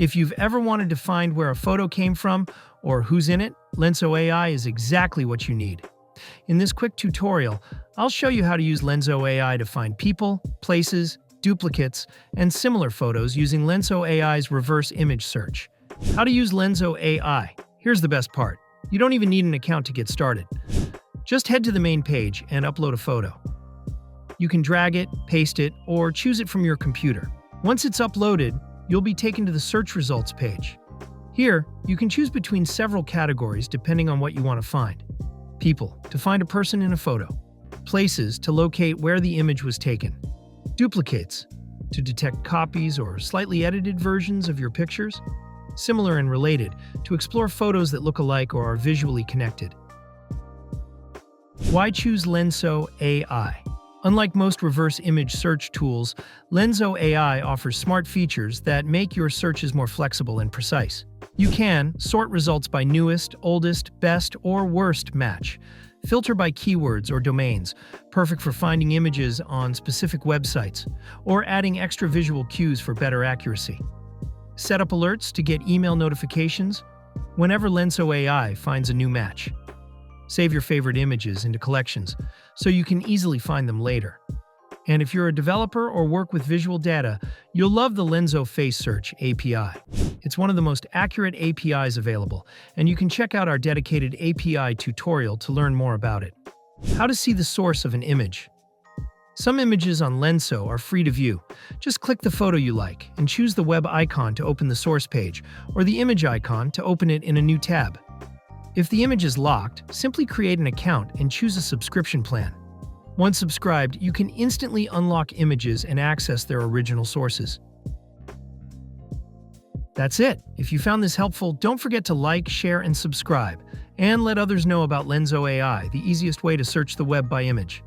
If you've ever wanted to find where a photo came from or who's in it, lenso.ai is exactly what you need. In this quick tutorial, I'll show you how to use lenso.ai to find people, places, duplicates, and similar photos using lenso.ai's reverse image search. How to use lenso.ai. Here's the best part. You don't even need an account to get started. Just head to the main page and upload a photo. You can drag it, paste it, or choose it from your computer. Once it's uploaded, you'll be taken to the search results page. Here, you can choose between several categories depending on what you want to find. People, to find a person in a photo. Places, to locate where the image was taken. Duplicates, to detect copies or slightly edited versions of your pictures. Similar and related, to explore photos that look alike or are visually connected. Why choose lenso.ai? Unlike most reverse image search tools, lenso.ai offers smart features that make your searches more flexible and precise. You can sort results by newest, oldest, best, or worst match. Filter by keywords or domains, perfect for finding images on specific websites, or adding extra visual cues for better accuracy. Set up alerts to get email notifications whenever lenso.ai finds a new match. Save your favorite images into collections so you can easily find them later. And if you're a developer or work with visual data, you'll love the Lenso Face Search API. It's one of the most accurate APIs available, and you can check out our dedicated API tutorial to learn more about it. How to see the source of an image. Some images on Lenso are free to view. Just click the photo you like and choose the web icon to open the source page, or the image icon to open it in a new tab. If the image is locked, simply create an account and choose a subscription plan. Once subscribed, you can instantly unlock images and access their original sources. That's it. If you found this helpful, don't forget to like, share, and subscribe. And let others know about lenso.ai, the easiest way to search the web by image.